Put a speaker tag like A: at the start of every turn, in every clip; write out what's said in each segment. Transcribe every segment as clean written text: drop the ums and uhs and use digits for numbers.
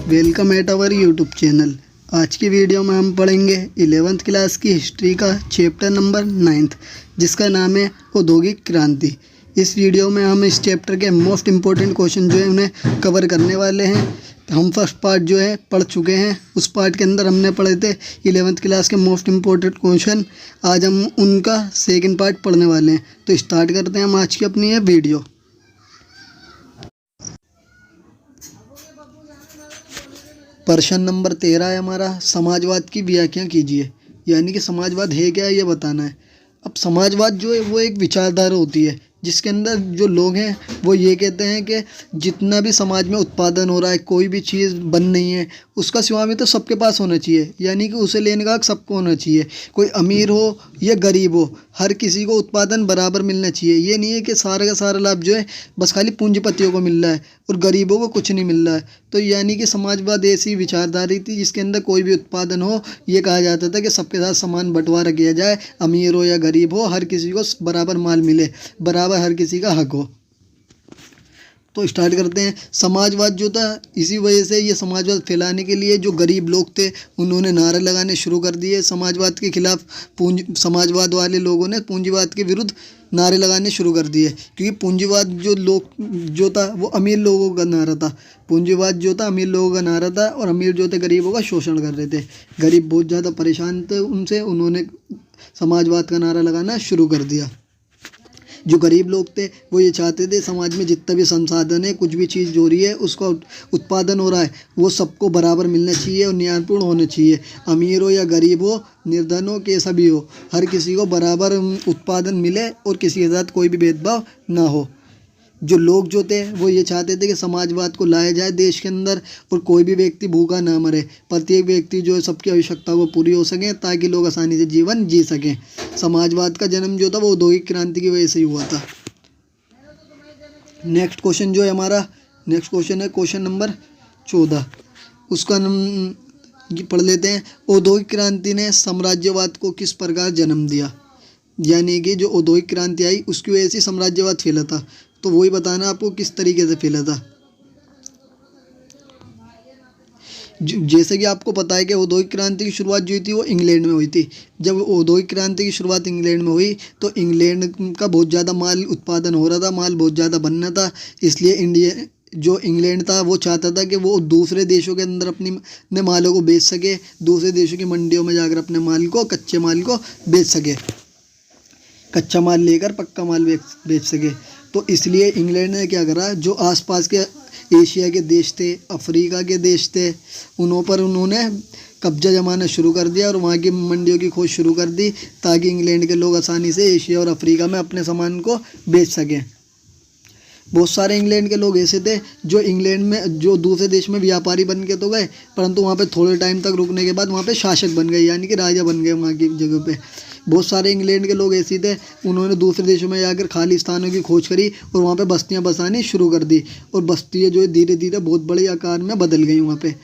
A: Welcome at our YouTube channel. आज की video में हम पढ़ेंगे 11th क्लास की हिस्ट्री का चैप्टर नंबर 9 जिसका नाम है औद्योगिक क्रांति। इस वीडियो में हम इस चैप्टर के मोस्ट इम्पोर्टेंट क्वेश्चन जो है उन्हें कवर करने वाले हैं। हम फर्स्ट पार्ट जो है पढ़ चुके हैं, उस पार्ट के अंदर हमने पढ़े थे 11th क्लास के मोस्ट इम्पोर्टेंट क्वेश्चन। आज हम उनका सेकेंड पार्ट पढ़ने वाले हैं। तो स्टार्ट करते हैं हम आज की अपनी ये वीडियो। प्रश्न नंबर 13 है हमारा, समाजवाद की व्याख्या कीजिए। यानी कि समाजवाद है क्या ये बताना है। अब समाजवाद जो है वो एक विचारधारा होती है जिसके अंदर जो लोग हैं वो ये कहते हैं कि जितना भी समाज में उत्पादन हो रहा है, कोई भी चीज़ बन नहीं है, उसका स्वामी तो सबके पास होना चाहिए। यानी कि उसे लेने का हक सबको होना चाहिए, कोई अमीर हो या गरीब हो, हर किसी को उत्पादन बराबर मिलना चाहिए। ये नहीं है कि सारा का सारा लाभ जो है बस खाली पूंजीपतियों को मिल रहा है और गरीबों को कुछ नहीं मिल रहा है। तो यानी कि समाजवाद ऐसी विचारधारा थी जिसके अंदर कोई भी उत्पादन हो, ये कहा जाता था कि सबके साथ समान बंटवारा किया जाए, अमीर हो या गरीब हो, हर किसी को बराबर माल मिले, बराबर हर किसी का हक हो। तो स्टार्ट करते हैं। समाजवाद जो था, इसी वजह से ये समाजवाद फैलाने के लिए जो गरीब लोग थे उन्होंने नारे लगाने शुरू कर दिए समाजवाद के खिलाफ। समाजवाद वाले लोगों ने पूंजीवाद के विरुद्ध नारे लगाने शुरू कर दिए, क्योंकि पूंजीवाद जो था वो अमीर लोगों का नारा था। पूंजीवाद जो था अमीर लोगों का नारा था और अमीर जो थे गरीबों का शोषण कर रहे थे। गरीब बहुत ज़्यादा परेशान थे उनसे, उन्होंने समाजवाद का नारा लगाना शुरू कर दिया। जो गरीब लोग थे वो ये चाहते थे समाज में जितना भी संसाधन है, कुछ भी चीज़ जो रही है उसका उत्पादन हो रहा है वो सबको बराबर मिलना चाहिए और न्यायपूर्ण होना चाहिए। अमीर हो या गरीब हो, निर्धन हो, कैसा भी हो, हर किसी को बराबर उत्पादन मिले और किसी के साथ कोई भी भेदभाव ना हो। जो लोग जो थे वो ये चाहते थे कि समाजवाद को लाया जाए देश के अंदर और कोई भी व्यक्ति भूखा ना मरे, प्रत्येक व्यक्ति जो है सबकी आवश्यकता वो पूरी हो सके ताकि लोग आसानी से जीवन जी सकें। समाजवाद का जन्म जो था वो औद्योगिक क्रांति की वजह से ही हुआ था। नेक्स्ट क्वेश्चन जो है हमारा, नेक्स्ट क्वेश्चन है क्वेश्चन नंबर 14। उसका पढ़ लेते हैं। औद्योगिक क्रांति ने साम्राज्यवाद को किस प्रकार जन्म दिया। यानी कि जो औद्योगिक क्रांति आई उसकी वजह से साम्राज्यवाद फैला था। तो वही बताना आपको किस तरीके से फैला था। जैसे कि आपको पता है कि औद्योगिक क्रांति की शुरुआत जो थी वो इंग्लैंड में हुई थी। जब औद्योगिक क्रांति की शुरुआत इंग्लैंड में हुई तो इंग्लैंड का बहुत ज़्यादा माल उत्पादन हो रहा था, माल बहुत ज़्यादा बनना था। इसलिए इंडिया जो इंग्लैंड था वो चाहता था कि वो दूसरे देशों के अंदर अपने मालों को बेच सके, दूसरे देशों की मंडियों में जाकर अपने माल को, कच्चे माल को बेच सके, कच्चा माल लेकर पक्का माल बेच सके। तो इसलिए इंग्लैंड ने क्या करा, जो आसपास के एशिया के देश थे, अफ्रीका के देश थे, उन्होंने कब्जा जमाना शुरू कर दिया और वहाँ की मंडियों की खोज शुरू कर दी ताकि इंग्लैंड के लोग आसानी से एशिया और अफ्रीका में अपने सामान को बेच सकें। बहुत सारे इंग्लैंड के लोग ऐसे थे जो इंग्लैंड में, जो दूसरे देश में व्यापारी बन के तो गए, परंतु वहाँ पे थोड़े टाइम तक रुकने के बाद वहाँ पे शासक बन गए, यानी कि राजा बन गए वहाँ की जगह पे। बहुत सारे इंग्लैंड के लोग ऐसे थे, उन्होंने दूसरे देशों में जाकर खाली स्थानों की खोज करी और वहाँ पे बस्तियाँ बसानी शुरू कर दी और बस्तियाँ जो है धीरे धीरे बहुत बड़े आकार में बदल गई वहाँ पे।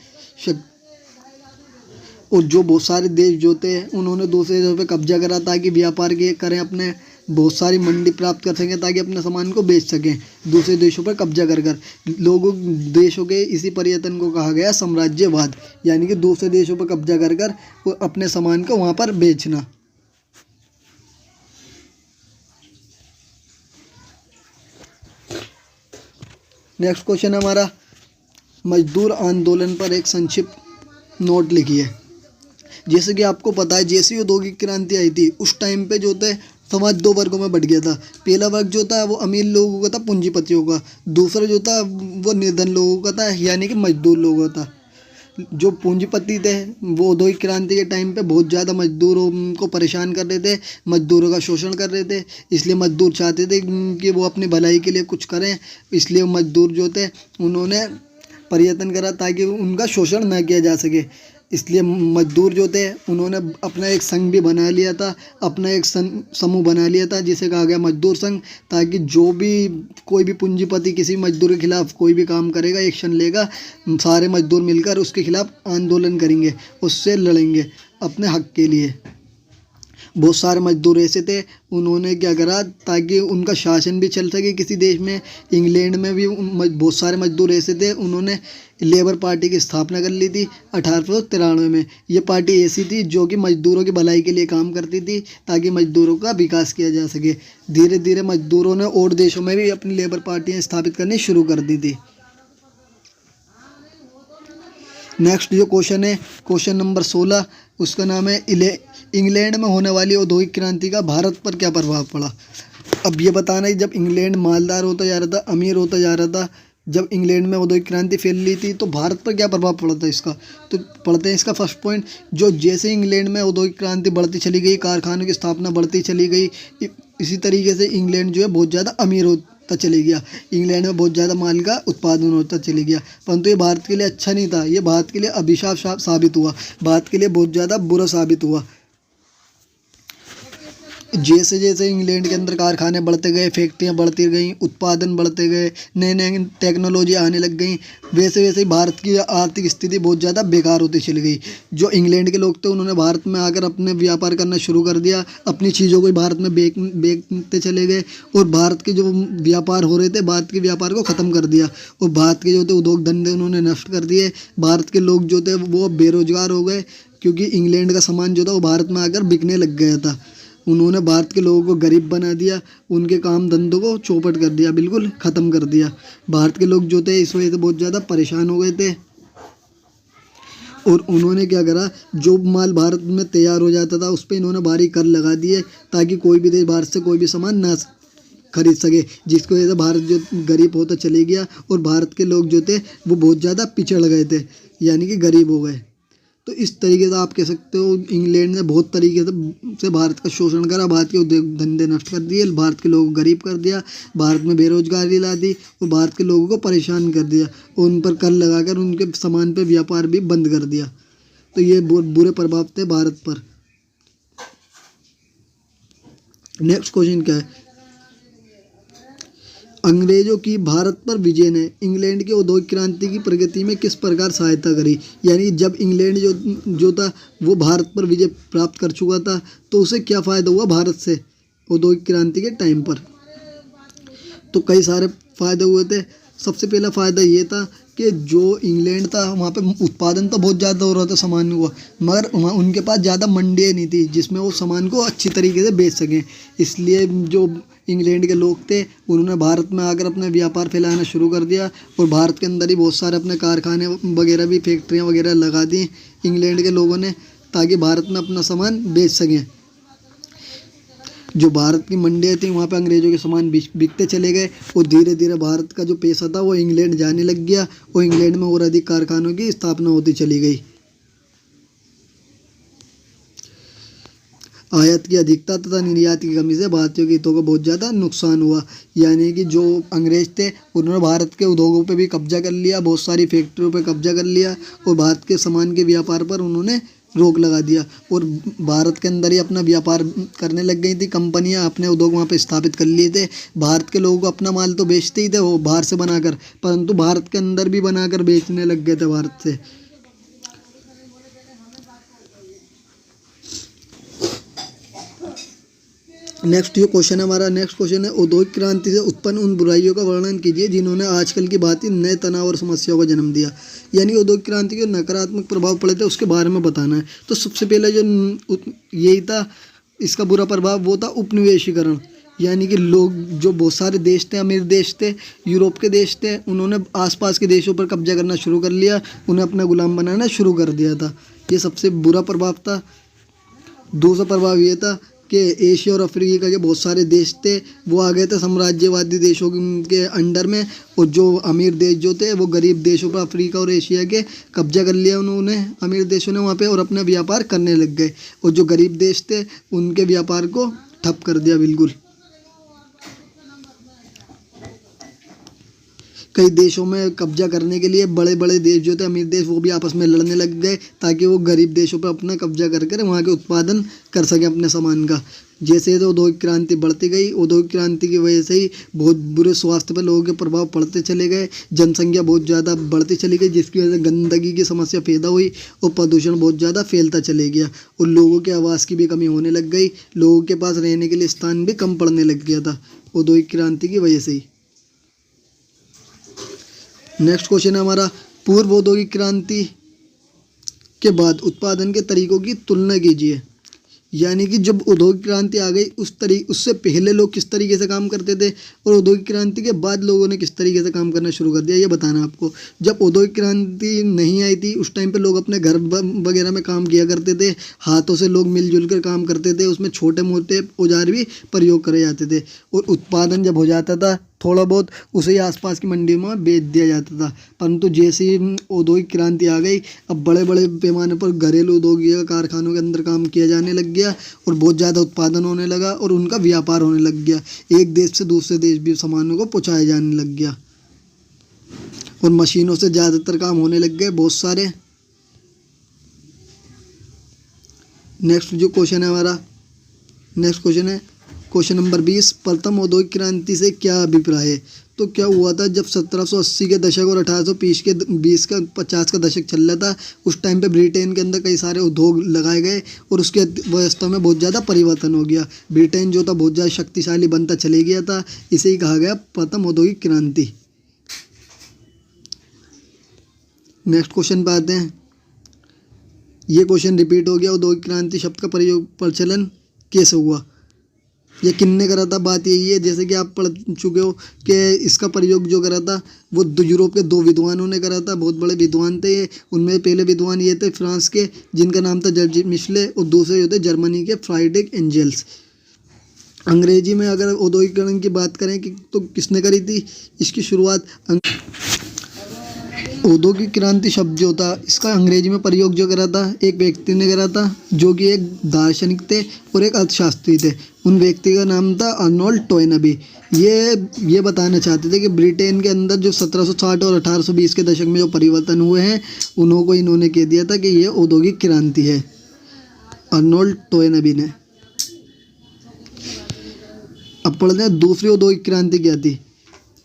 A: और जो बहुत सारे देश जो थे उन्होंने दूसरे देशों पे कब्जा करा ताकि व्यापार के करें, अपने बहुत सारी मंडी प्राप्त कर सकें ताकि अपने सामान को बेच सकें। दूसरे देशों पर कब्जा कर लोगों देशों के इसी पर्यटन को कहा गया साम्राज्यवाद। यानी कि दूसरे देशों पर कब्जा कर अपने सामान को वहाँ पर बेचना। नेक्स्ट क्वेश्चन हमारा, मजदूर आंदोलन पर एक संक्षिप्त नोट लिखिए। जैसे कि आपको पता है जैसी औद्योगिक क्रांति आई थी उस टाइम पे जो थे समाज दो वर्गों में बढ़ गया था। पहला वर्ग जो था वो अमीर लोगों का था, पूंजीपतियों का। दूसरा जो था वो निर्धन लोगों का था, यानी कि मजदूर लोगों का था। जो पूंजीपति थे वो औद्योगिक क्रांति के टाइम पे बहुत ज़्यादा मजदूरों को परेशान कर रहे थे, मजदूरों का शोषण कर रहे थे। इसलिए मजदूर चाहते थे कि वो अपनी भलाई के लिए कुछ करें, इसलिए मजदूर जो थे उन्होंने प्रयत्न करा ताकि उनका शोषण न किया जा सके। इसलिए मजदूर जो थे उन्होंने अपना एक संघ भी बना लिया था, अपना एक समूह बना लिया था जिसे कहा गया मजदूर संघ, ताकि जो भी कोई भी पूंजीपति किसी मजदूर के खिलाफ कोई भी काम करेगा, एक्शन लेगा, सारे मजदूर मिलकर उसके खिलाफ आंदोलन करेंगे, उससे लड़ेंगे अपने हक के लिए। बहुत सारे मजदूर ऐसे थे, उन्होंने क्या करा ताकि उनका शासन भी चल सके किसी देश में। इंग्लैंड में भी बहुत सारे मजदूर ऐसे थे, उन्होंने लेबर पार्टी की स्थापना कर ली थी 1893 में। ये पार्टी ऐसी थी जो कि मजदूरों की भलाई के लिए काम करती थी ताकि मजदूरों का विकास किया जा सके। धीरे धीरे मजदूरों ने और देशों में भी अपनी लेबर पार्टियां स्थापित करनी शुरू कर दी थी। नेक्स्ट जो क्वेश्चन है, क्वेश्चन नंबर 16, उसका नाम है इंग्लैंड में होने वाली औद्योगिक क्रांति का भारत पर क्या प्रभाव पड़ा। अब ये बताना है, जब इंग्लैंड मालदार होता जा रहा था, अमीर होता जा रहा था, जब इंग्लैंड में औद्योगिक क्रांति फैल रही थी, तो भारत पर क्या प्रभाव पड़ा था इसका। तो पढ़ते हैं इसका फर्स्ट पॉइंट। जो जैसे इंग्लैंड में औद्योगिक क्रांति बढ़ती चली गई, कारखानों की स्थापना बढ़ती चली गई, इसी तरीके से इंग्लैंड जो है बहुत ज़्यादा अमीर होता चले गया। इंग्लैंड में बहुत ज़्यादा माल का उत्पादन होता चले गया, परंतु ये भारत के लिए अच्छा नहीं था। ये भारत के लिए अभिशाप साबित हुआ, भारत के लिए बहुत ज़्यादा बुरा साबित हुआ। जैसे जैसे इंग्लैंड के अंदर कारखाने बढ़ते गए, फैक्ट्रियाँ बढ़ती गईं, उत्पादन बढ़ते गए, नए नए टेक्नोलॉजी आने लग गई, वैसे वैसे ही भारत की आर्थिक स्थिति बहुत ज़्यादा बेकार होती चली गई। जो इंग्लैंड के लोग थे, उन्होंने भारत में आकर अपने व्यापार करना शुरू कर दिया, अपनी चीज़ों को भारत में बेचते चले गए, और भारत के जो व्यापार हो रहे थे, भारत के व्यापार को ख़त्म कर दिया, और भारत के जो थे उद्योग धंधे उन्होंने नष्ट कर दिए। भारत के लोग जो थे वो बेरोजगार हो गए, क्योंकि इंग्लैंड का सामान जो था वो भारत में आकर बिकने लग गया था। उन्होंने भारत के लोगों को गरीब बना दिया, उनके काम धंधों को चौपट कर दिया, बिल्कुल ख़त्म कर दिया। भारत के लोग जो थे इस वजह से बहुत ज़्यादा परेशान हो गए थे, और उन्होंने क्या करा, जो माल भारत में तैयार हो जाता था उस पर इन्होंने भारी कर लगा दिए, ताकि कोई भी देश भारत से कोई भी सामान ना खरीद सके, जिसकी वजह से भारत जो गरीब होता चले गया, और भारत के लोग जो थे वो बहुत ज़्यादा पिछड़ गए थे, यानी कि गरीब हो गए। तो इस तरीके से आप कह सकते हो इंग्लैंड ने बहुत तरीके से भारत का शोषण करा, भारत के उद्योग धंधे नष्ट कर दिए, भारत के लोगों को गरीब कर दिया, भारत में बेरोजगारी ला दी, और भारत के लोगों को परेशान कर दिया, और उन पर कर लगाकर उनके सामान पे व्यापार भी बंद कर दिया। तो ये बहुत बुरे प्रभाव थे भारत पर। नेक्स्ट क्वेश्चन क्या है, अंग्रेजों की भारत पर विजय ने इंग्लैंड की औद्योगिक क्रांति की प्रगति में किस प्रकार सहायता करी। यानी जब इंग्लैंड जो था वो भारत पर विजय प्राप्त कर चुका था, तो उसे क्या फ़ायदा हुआ भारत से औद्योगिक क्रांति के टाइम पर। तो कई सारे फ़ायदे हुए थे। सबसे पहला फ़ायदा ये था कि जो इंग्लैंड था वहाँ पे उत्पादन तो बहुत ज़्यादा हो रहा था सामान हुआ, मगर वहाँ उनके पास ज़्यादा मंडियाँ नहीं थी जिसमें वो सामान को अच्छी तरीके से बेच सकें। इसलिए जो इंग्लैंड के लोग थे उन्होंने भारत में आकर अपना व्यापार फैलाना शुरू कर दिया, और भारत के अंदर ही बहुत सारे अपने कारखाने वगैरह भी, फैक्ट्रियाँ वगैरह लगा दी इंग्लैंड के लोगों ने, ताकि भारत में अपना सामान बेच सकें। जो भारत की मंडियाँ थी वहाँ पे अंग्रेज़ों के सामान बिकते चले गए, और धीरे धीरे भारत का जो पैसा था वो इंग्लैंड जाने लग गया, और इंग्लैंड में और अधिक कारखानों की स्थापना होती चली गई। आयात की अधिकता तथा निर्यात की कमी से भारतीयों के हितों को बहुत ज़्यादा नुकसान हुआ। यानी कि जो अंग्रेज़ थे उन्होंने भारत के उद्योगों पे भी कब्जा कर लिया, बहुत सारी फैक्ट्रियों पे कब्जा कर लिया, और भारत के सामान के व्यापार पर उन्होंने रोक लगा दिया, और भारत के अंदर ही अपना व्यापार करने लग गई थी कंपनियां, अपने उद्योग वहाँ पे स्थापित कर लिए थे। भारत के लोगों को अपना माल तो बेचते ही थे वो बाहर से बनाकर, परंतु भारत के अंदर भी बनाकर बेचने लग गए थे भारत से। नेक्स्ट जो क्वेश्चन है हमारा, नेक्स्ट क्वेश्चन है औद्योगिक क्रांति से उत्पन्न उन बुराइयों का वर्णन कीजिए जिन्होंने आजकल की भांति नए तनाव और समस्याओं को जन्म दिया। यानी औद्योगिक क्रांति के नकारात्मक प्रभाव पड़े थे उसके बारे में बताना है। तो सबसे पहले जो यही था, इसका बुरा प्रभाव वो था उपनिवेशीकरण। यानी कि लोग, जो बहुत सारे देश थे, अमीर देश थे, यूरोप के देश थे, उन्होंने आसपास के देशों पर कब्जा करना शुरू कर लिया, उन्हें अपना गुलाम बनाना शुरू कर दिया था। ये सबसे बुरा प्रभाव था। दूसरा प्रभाव ये था कि एशिया और अफ्रीका के बहुत सारे देश थे वो आ गए थे साम्राज्यवादी देशों के अंडर में, और जो अमीर देश जो थे वो गरीब देशों पर, अफ्रीका और एशिया के कब्जा कर लिया उन्होंने, अमीर देशों ने वहाँ पे, और अपना व्यापार करने लग गए, और जो गरीब देश थे उनके व्यापार को ठप कर दिया बिल्कुल। कई देशों में कब्जा करने के लिए बड़े बड़े देश जो थे, अमीर देश, वो भी आपस में लड़ने लग गए ताकि वो गरीब देशों पर अपना कब्जा कर कर वहाँ के उत्पादन कर सकें अपने सामान का। जैसे तो औद्योगिक क्रांति बढ़ती गई, औद्योगिक क्रांति की वजह से ही बहुत बुरे स्वास्थ्य पर लोगों के प्रभाव पड़ते चले गए, जनसंख्या बहुत ज़्यादा बढ़ती चली गई, जिसकी वजह से गंदगी की समस्या पैदा हुई और प्रदूषण बहुत ज़्यादा फैलता चले गया और लोगों के आवास की भी कमी होने लग गई, लोगों के पास रहने के लिए स्थान भी कम पड़ने लग गया था औद्योगिक क्रांति की वजह से ही। नेक्स्ट क्वेश्चन है हमारा, पूर्व औद्योगिक क्रांति के बाद उत्पादन के तरीकों की तुलना कीजिए। यानी कि जब औद्योगिक क्रांति आ गई उससे पहले लोग किस तरीके से काम करते थे और औद्योगिक क्रांति के बाद लोगों ने किस तरीके से काम करना शुरू कर दिया, ये बताना आपको। जब औद्योगिक क्रांति नहीं आई थी उस टाइम पे लोग अपने घर वगैरह में काम किया करते थे, हाथों से लोग मिलजुल कर काम करते थे, उसमें छोटे मोटे औजार भी प्रयोग करे जाते थे और उत्पादन जब हो जाता था थोड़ा बहुत उसे ही आसपास की मंडी में बेच दिया जाता था। परंतु जैसे ही औद्योगिक क्रांति आ गई, अब बड़े बड़े पैमाने पर घरेलू औद्योगिक कारखानों के अंदर काम किया जाने लग गया और बहुत ज़्यादा उत्पादन होने लगा और उनका व्यापार होने लग गया, एक देश से दूसरे देश भी सामानों को पहुँचाया जाने लग गया और मशीनों से ज़्यादातर काम होने लग गए बहुत सारे। नेक्स्ट जो क्वेश्चन है हमारा, नेक्स्ट क्वेश्चन है क्वेश्चन नंबर 20, प्रथम औद्योगिक क्रांति से क्या अभिप्राय है। तो क्या हुआ था, जब 1780 के दशक और 1820 का 50 का दशक चल रहा था, उस टाइम पे ब्रिटेन के अंदर कई सारे उद्योग लगाए गए और उसके व्यवस्था में बहुत ज़्यादा परिवर्तन हो गया। ब्रिटेन जो था बहुत ज़्यादा शक्तिशाली बनता चले गया था, इसे ही कहा गया प्रथम औद्योगिक क्रांति। नेक्स्ट क्वेश्चन पे आते हैं, ये क्वेश्चन रिपीट हो गया, औद्योगिक क्रांति शब्द का प्रचलन कैसे हुआ, ये किन्ने करा था। बात यही है, जैसे कि आप पढ़ चुके हो कि इसका प्रयोग जो करा था वो यूरोप के 2 विद्वानों ने करा था, बहुत बड़े विद्वान थे ये। उनमें पहले विद्वान ये थे फ्रांस के, जिनका नाम था जॉर्ज मिशेल, और दूसरे जो थे जर्मनी के फ्राइडरिक एंजल्स। अंग्रेजी में अगर औद्योगिकरण की बात करें कि तो किसने करी थी इसकी शुरुआत, औद्योगिक क्रांति शब्द जो था इसका अंग्रेजी में प्रयोग जो करा था एक व्यक्ति ने करा था, जो कि एक दार्शनिक थे और एक अर्थशास्त्री थे। उन व्यक्ति का नाम था अर्नोल्ड टोयनबी। ये बताना चाहते थे कि ब्रिटेन के अंदर जो 1760 और 1820 के दशक में जो परिवर्तन हुए हैं उन्हों को इन्होंने कह दिया था कि ये औद्योगिक क्रांति है, अर्नोल्ड टोयनबी ने। अब पढ़ते हैं दूसरी औद्योगिक क्रांति क्या थी।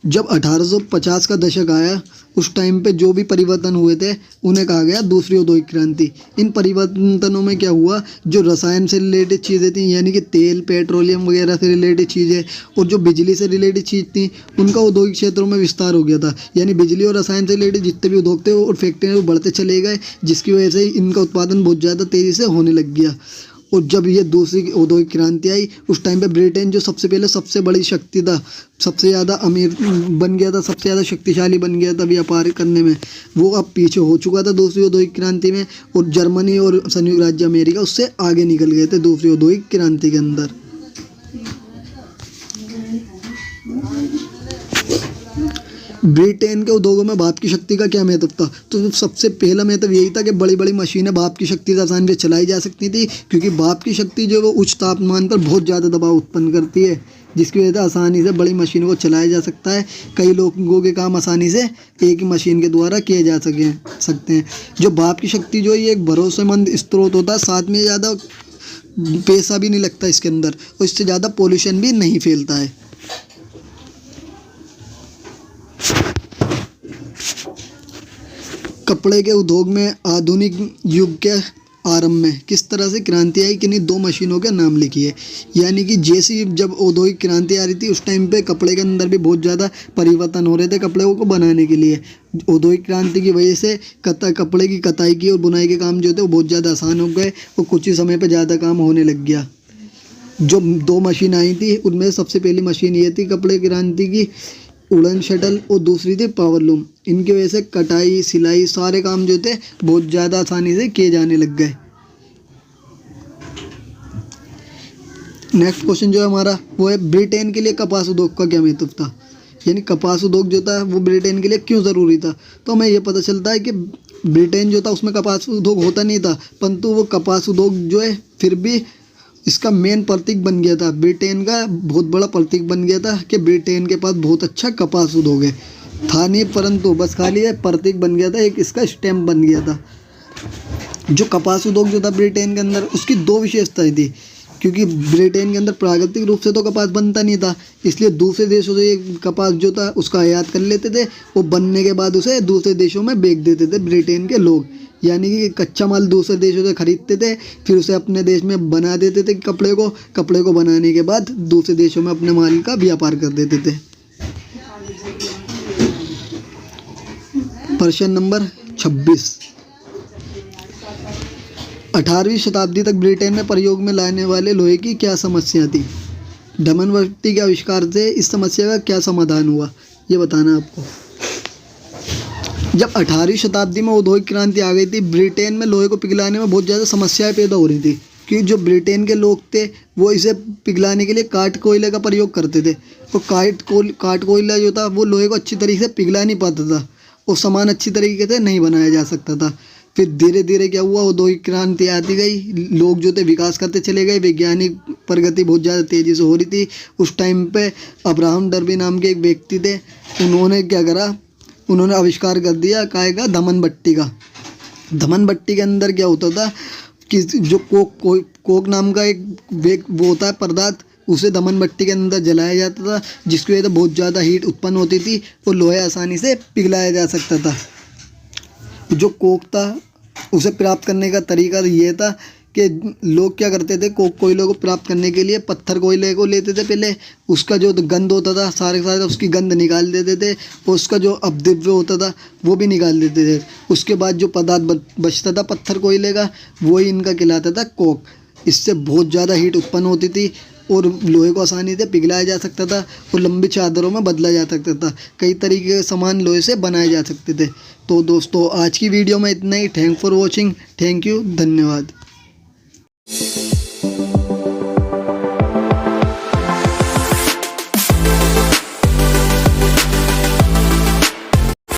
A: जब 1850 का दशक आया उस टाइम पे जो भी परिवर्तन हुए थे उन्हें कहा गया दूसरी औद्योगिक क्रांति। इन परिवर्तनों में क्या हुआ, जो रसायन से रिलेटेड चीज़ें थी यानी कि तेल, पेट्रोलियम वगैरह से रिलेटेड चीज़ें और जो बिजली से रिलेटेड चीज़ थी उनका औद्योगिक क्षेत्रों में विस्तार हो गया था। यानी बिजली और रसायन से रिलेटेड जितने भी उद्योग थे और फैक्ट्रियाँ वो बढ़ते चले गए, जिसकी वजह से इनका उत्पादन बहुत ज़्यादा तेज़ी से होने लग गया। और जब ये दूसरी औद्योगिक क्रांति आई उस टाइम पे ब्रिटेन जो सबसे पहले सबसे बड़ी शक्ति था, सबसे ज़्यादा अमीर बन गया था, सबसे ज़्यादा शक्तिशाली बन गया था व्यापार करने में, वो अब पीछे हो चुका था दूसरी औद्योगिक क्रांति में। और जर्मनी और संयुक्त राज्य अमेरिका उससे आगे निकल गए थे दूसरी औद्योगिक क्रांति के अंदर। ब्रिटेन के उद्योगों में भाप की शक्ति का क्या महत्व था। तो सबसे पहला महत्व यही था कि बड़ी बड़ी मशीनें भाप की शक्ति से आसानी से चलाई जा सकती थी, क्योंकि भाप की शक्ति जो वो उच्च तापमान पर बहुत ज़्यादा दबाव उत्पन्न करती है, जिसकी वजह से आसानी से बड़ी मशीनों को चलाया जा सकता है। कई लोगों के काम आसानी से एक ही मशीन के द्वारा किए जा सकते हैं। जो भाप की शक्ति जो है ये एक भरोसेमंद स्रोत होता है, साथ में ज़्यादा पैसा भी नहीं लगता इसके अंदर और इससे ज़्यादा पोल्यूशन भी नहीं फैलता है। कपड़े के उद्योग में आधुनिक युग के आरंभ में किस तरह से क्रांति आई, किन्हीं 2 मशीनों के नाम लिखिए। यानी कि जैसी जब औद्योगिक क्रांति आ रही थी उस टाइम पे कपड़े के अंदर भी बहुत ज़्यादा परिवर्तन हो रहे थे कपड़े को बनाने के लिए। औद्योगिक क्रांति की वजह से कपड़े की कताई की और बुनाई के काम जो थे वो बहुत ज़्यादा आसान हो गए और कुछ ही समय पर ज़्यादा काम होने लग गया। जो 2 मशीन आई थी उनमें सबसे पहली मशीन ये थी कपड़े क्रांति की, उड़न शटल, और दूसरी थी पावर लूम। इनकी वजह से कटाई, सिलाई सारे काम जो थे बहुत ज़्यादा आसानी से किए जाने लग गए। नेक्स्ट क्वेश्चन जो है हमारा वो है ब्रिटेन के लिए कपास उद्योग का क्या महत्व था। यानी कपास उद्योग जो था वो ब्रिटेन के लिए क्यों ज़रूरी था। तो हमें ये पता चलता है कि ब्रिटेन जो था उसमें कपास उद्योग होता नहीं था, परंतु वो कपास उद्योग जो है फिर भी इसका मेन प्रतीक बन गया था, ब्रिटेन का बहुत बड़ा प्रतीक बन गया था कि ब्रिटेन के पास बहुत अच्छा कपास उद्योग है। था नहीं, परंतु बस खाली है प्रतीक बन गया था, एक इसका स्टैम्प बन गया था। जो कपास उद्योग जो था ब्रिटेन के अंदर, उसकी दो विशेषताएं थी, क्योंकि ब्रिटेन के अंदर प्राकृतिक रूप से तो कपास बनता नहीं था, इसलिए दूसरे देशों से ये कपास जो था उसका आयात कर लेते थे। वो बनने के बाद उसे दूसरे देशों में बेच देते थे ब्रिटेन के लोग, यानी कि कच्चा माल दूसरे देशों से खरीदते थे, फिर उसे अपने देश में बना देते थे कपड़े को बनाने के बाद दूसरे देशों में अपने माल का व्यापार कर देते थे। प्रश्न नंबर 26, 18वीं शताब्दी तक ब्रिटेन में प्रयोग में लाने वाले लोहे की क्या समस्या थी? धमन भट्टी के आविष्कार से इस समस्या का क्या समाधान हुआ, ये बताना है आपको। जब 18वीं शताब्दी में औद्योगिक क्रांति आ गई थी, ब्रिटेन में लोहे को पिघलाने में बहुत ज़्यादा समस्याएं पैदा हो रही थी, क्योंकि जो ब्रिटेन के लोग थे वो इसे पिघलाने के लिए काट कोयले का प्रयोग करते थे। और काट कोयला जो था वो लोहे को अच्छी तरीके से पिघला नहीं पाता था, और सामान अच्छी तरीके से नहीं बनाया जा सकता था। फिर धीरे धीरे क्या हुआ, औद्योगिक क्रांति आती गई, लोग जो थे विकास करते चले गए, वैज्ञानिक प्रगति बहुत ज़्यादा तेज़ी से हो रही थी। उस टाइम पे अब्राहम डर्बी नाम के एक व्यक्ति थे, उन्होंने क्या करा, उन्होंने आविष्कार कर दिया काय का, धमन भट्टी का। धमन भट्टी के अंदर क्या होता था कि जो कोक नाम का एक वो होता है पदार्थ, उसे धमन भट्टी के अंदर जलाया जाता था, जिसकी वजह से बहुत ज़्यादा हीट उत्पन्न होती थी और लोहा आसानी से पिघलाया जा सकता था। जो कोक था उसे प्राप्त करने का तरीका ये था कि लोग क्या करते थे, कोयले को प्राप्त करने के लिए पत्थर कोयले को लेते थे, पहले उसका जो गंध होता था सारे उसकी गंध निकाल देते थे, और उसका जो अपद्रव्य होता था वो भी निकाल देते थे। उसके बाद जो पदार्थ बचता था पत्थर कोयले का, वही इनका कहलाता था कोक। इससे बहुत ज़्यादा हीट उत्पन्न होती थी और लोहे को आसानी से पिघलाया जा सकता था और लंबी चादरों में बदला जा सकता था। कई तरीके के सामान लोहे से बनाए जा सकते थे। तो दोस्तों आज की वीडियो में इतना ही। Thank for watching. Thank you, धन्यवाद।